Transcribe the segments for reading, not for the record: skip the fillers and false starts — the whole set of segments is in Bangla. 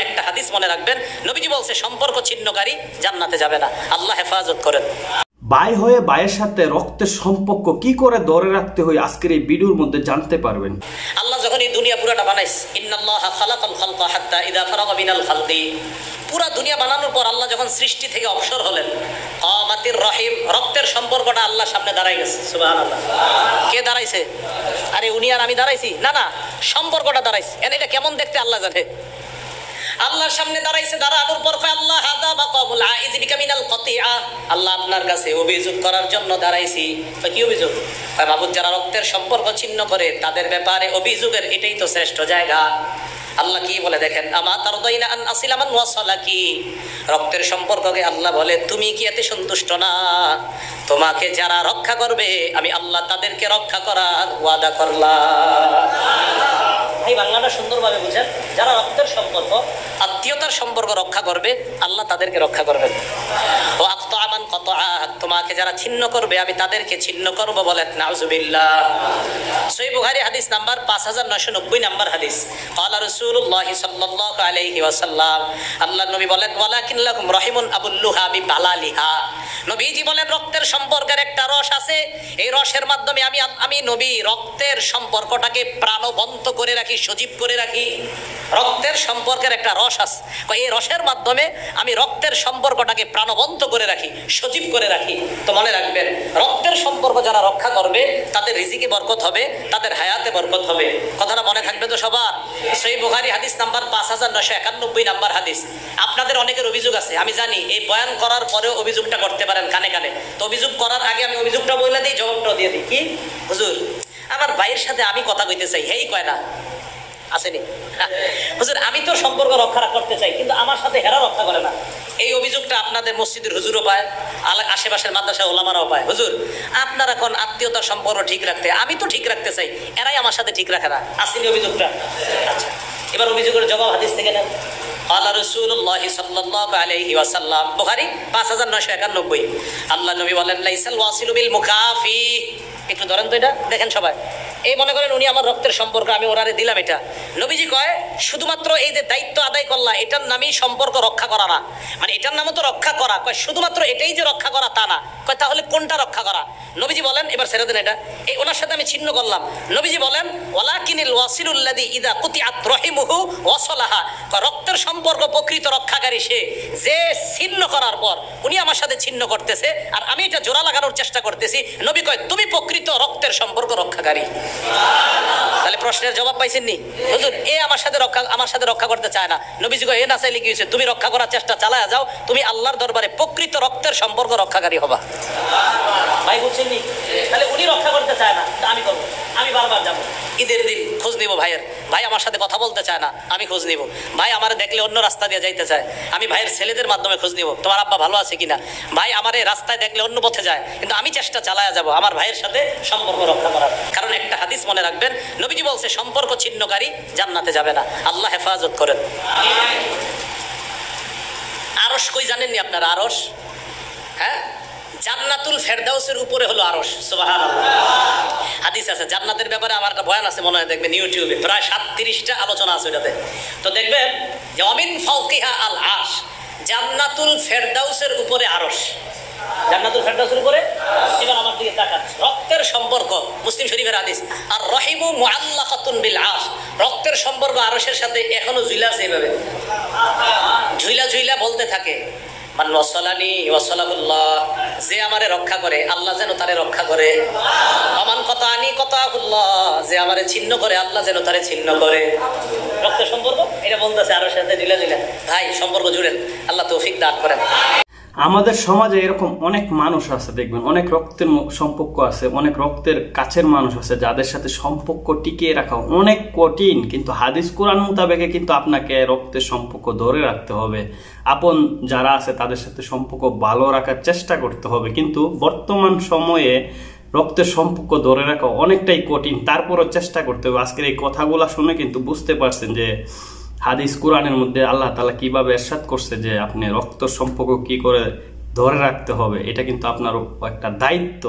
একটা হাদিস মনে রাখবেন, নবীজি বলছে সম্পর্ক ছিন্নকারী জান্নাতে যাবে না। আল্লাহ হেফাজত করেন। ভাই হয়ে ভাইয়ের সাথে রক্তের সম্পর্ক কি করে ধরে রাখতে হয় আজকের এই ভিডিওর মধ্যে জানতে পারবেন। আল্লাহ যখন এই দুনিয়া পুরাটা বানাইছে, ইন্নাল্লাহা খালাকাল খালকা হাত্তা ইযা ফারাগা মিনাল খালকি, পুরা দুনিয়া বানানোর পর আল্লাহ যখন সৃষ্টি থেকে অবসর হলেন, কামাতির রহিম, রক্তের সম্পর্কটা আল্লাহর সামনে দাঁড়াই গেছে। সুবহানাল্লাহ। কে দাঁড়াইছে? আরে উনি আর আমি দাঁড়াইছি না, না, সম্পর্কটা দাঁড়াইছে। এটা কেমন দেখতে আল্লাহ জানে। আল্লাহর সামনে দাঁড়াইছে, দাঁড়ানোর পর আল্লাহ হাদা বাকাবুল আইজ বিকা মিনাল কতিআ, আল্লাহ আপনার কাছে অভিযোগ করার জন্য দাঁড়াইছি। কি অভিযোগ? মাবুদ, যারা রক্তের সম্পর্ক ছিন্ন করে তাদের ব্যাপারে অভিযোগের এটাই তো শ্রেষ্ঠ জায়গা। আল্লাহ কি বলে দেখেন, আমা তারদাইনা আন আসিলা মান ওয়াসালাকি, রক্তের সম্পর্ককে আল্লাহ বলে তুমি কি এতে সন্তুষ্ট না? তোমাকে যারা রক্ষা করবে আমি আল্লাহ তাদেরকে রক্ষা করার ওয়াদা করলাম। এই বাংলাটা সুন্দরভাবে বুঝেন, যারা রক্তের সম্পর্ক, আত্মীয়তার সম্পর্ক রক্ষা করবে আল্লাহ তাদেরকে রক্ষা করবেন। ও আক্তা মান কাতা, তোমাকে যারা ছিন্ন করবে আমি তাদেরকে ছিন্ন করব, বলেন নাউজুবিল্লাহ। সহিহ বুখারী হাদিস নাম্বার 5990 নাম্বার হাদিস। ক্বালা রাসূলুল্লাহ সাল্লাল্লাহু আলাইহি ওয়াসাল্লাম, আল্লাহর নবী বলেন ওয়ালাকিন লাকুম রাহিমুন আবুল্লুহা বিবালালিহা, নবীজি বলেন রক্তের সম্পর্কের একটা রস আছে, এই রসের মাধ্যমে আমি নবী রক্তের সম্পর্কটাকে প্রাণবন্ত করে রাখি, সজীব করে রাখি। রক্তের সম্পর্কের একটা রস আছে, এই রসের মাধ্যমে আমি রক্তের সম্পর্কটাকে প্রাণবন্ত করে রাখি, সজীব করে রাখি। তো মনে রাখবেন, রক্তের সম্পর্ক যারা রক্ষা করবে তাদের রিজিকে বরকত হবে, তাদের হায়াতে বরকত হবে। কথাটা মনে থাকবে তো সবার? সহিহ বুখারী হাদিস নাম্বার 5991 নাম্বার হাদিস। আপনাদের অনেকের অভিযোগ আছে, আমি জানি, এই বয়ান করার পরেও অভিযোগটা করতে পারেন কানে কানে। তো অভিযোগ করার আগে আমি অভিযোগটা বলে দিই, জবাবটাও দিয়ে দিই। কি হুজুর, আমার ভাইয়ের সাথে আমি কথা কইতে চাই, হেই কয় না, আসেনি হুজুর, আমি তো সম্পর্ক রক্ষা করতে চাই কিন্তু আমার সাথে হেরা রক্ষা করে না। এই অভিযোগটা আপনাদের মসজিদের হুজুরও পায়, আশেপাশের মাদ্রাসা ওলামারাও পায়। হুজুর, আপনারা এখন আত্মীয়তার সম্পর্ক ঠিক রাখতে, আমি তো ঠিক রাখতে চাই, এরাই আমার সাথে ঠিক রাখে না, আসেনি অভিযোগটা? আচ্ছা, এবার অভিযোগের জবাব হাদিস থেকে নেন। ক্বালা রাসূলুল্লাহ সাল্লাল্লাহু আলাইহি ওয়াসাল্লাম, বুখারী 5991, আল্লাহ নবী বলেন লাইসাল ওয়াসিলু বিল মুকাফি, একটু ধরেন তো এটা দেখেন সবাই। এই মনে করেন উনি আমার রক্তের সম্পর্ক, আমি ওনারে দিলাম এটা। নবীজি কয় শুধুমাত্র এই যে দায়িত্ব আদায় করলা এটার নামই সম্পর্ক রক্ষা করা না, মানে এটার নামও তো রক্ষা করা। কয় শুধুমাত্র এটাই যে রক্ষা করা তা না। কয় তাহলে কোনটা রক্ষা করা? নবীজি বলেন, এবার ছেড়ে দেন এটা, এই ওনার সাথে আমি ছিন্ন করলাম। নবীজি বলেন ওয়ালাকিনিল ওয়াসিলুল্লাযী ইযা কুতিআত রাহিমুহু ওয়াসালাহা, রক্তের সম্পর্ক প্রকৃত রক্ষাকারী সে যে ছিন্ন করার পর উনি আমার সাথে ছিন্ন করতেছে আর আমি এটা জোড়া লাগানোর চেষ্টা করতেছি। নবী কয় তুমি প্রকৃত রক্তের সম্পর্ক রক্ষাকারী। তাহলে প্রশ্নের জবাব পাইছেন নি? হুজুর, এ আমার সাথে রক্ষা করতে চায় না। নবীজি কয় এ না চাইলে কি হয়েছে, তুমি রক্ষা করার চেষ্টা চালায়া যাও, তুমি আল্লাহর দরবারে প্রকৃত রক্তের সম্পর্ক রক্ষাকারী হবা। ভাই বুঝছেন নি? তাহলে উনি রক্ষা করতে চায় না, আমি করবো, আমি বারবার যাবো, ঈদের দিন খোঁজ নিব ভাইয়ের, ভাই আমার সাথে কথা বলতে চায় না, আমি খোঁজ নিব। ভাই আমার দেখলে অন্য রাস্তা দিয়ে যাইতে চায়, আমি ভাইয়ের ছেলেদের মাধ্যমে খোঁজ নিব, তোমার আব্বা ভালো আছে কিনা। ভাই আমার এই রাস্তায় দেখলে অন্য পথে যায়, কিন্তু আমি চেষ্টা চালায়া যাব আমার ভাইয়ের সাথে সম্পর্ক রক্ষা করার। কারণ একটা হাদিস মনে রাখবেন, নবীজি বলছে সম্পর্ক ছিন্নকারী জান্নাতে যাবে না। আল্লাহ হেফাজত করেন। আরশ কই জানেননি আপনারা? আরশ, হ্যাঁ, জান্নাতুল ফেরদাউসের উপরে হলো আরশ। সুবহানাল্লাহ। হাদিস আছে জান্নাতের ব্যাপারে, আমার একটা বয়ান আছে মনে হয়, দেখবেন ইউটিউবে প্রায় 37টা আলোচনা আছে ওটাতে। তো দেখবেন যে অমিন ফাওকিহা আল আরশ, জান্নাতুল ফেরদাউসের উপরে আরশ, জান্নাতুল ফেরদাউসের উপরে। এবার আমার দিকে তাকান, রক্তের সম্পর্ক, মুসলিম শরীফের হাদিস, আর রহিমু মুআল্লাকাতুন বিল আরশ, রক্তের সম্পর্ক আরশের সাথে এখনো ঝুলা আছে, এইভাবে ঝুলা ঝুলা বলতে থাকে, মান ওয়াসালানি ওয়াসালাহুল্লাহ, যে আমারে রক্ষা করে আল্লাহ যেন তারে রক্ষা করে। আমান কাতানি কাতাহুল্লাহ, যে আমারে ছিন্ন করে আল্লাহ যেন তারে ছিন্ন করে। রক্তের সম্পর্ক এটা বলতেছে আরশের সাথে ঝুলা ঝুলা। ভাই সম্পর্ক জুড়েন, আল্লাহ তৌফিক দান করেন। আমাদের সমাজে এরকম অনেক মানুষ আছে, দেখবেন অনেক রক্তের সম্পর্ক আছে, অনেক রক্তের কাছের মানুষ আছে যাদের সাথে সম্পর্ক টিকিয়ে রাখা অনেক কঠিন, কিন্তু হাদিস কোরআন মোতাবেকে কিন্তু আপনাকে রক্তের সম্পর্ক ধরে রাখতে হবে। আপন যারা আছে তাদের সাথে সম্পর্ক ভালো রাখার চেষ্টা করতে হবে, কিন্তু বর্তমান সময়ে রক্তের সম্পর্ক ধরে রাখা অনেকটাই কঠিন, তারপরও চেষ্টা করতে হবে। আজকের এই কথাগুলা শুনে কিন্তু বুঝতে পারছেন যে হাদিস কোরআনের মধ্যে আল্লাহ তাআলা কিভাবে ইরশাদ করছে যে আপনি রক্ত সম্পর্ক কি করে ধরে রাখতে হবে, এটা কিন্তু আপনার একটা দায়িত্ব।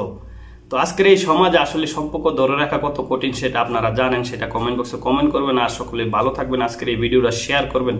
তো আজকের এই সমাজে আসলে সম্পর্ক ধরে রাখা কত কঠিন সেটা আপনারা জানেন, সেটা কমেন্ট বক্সে কমেন্ট করবেন। আর সকলে ভালো থাকবেন, আজকের এই ভিডিওটা শেয়ার করবেন।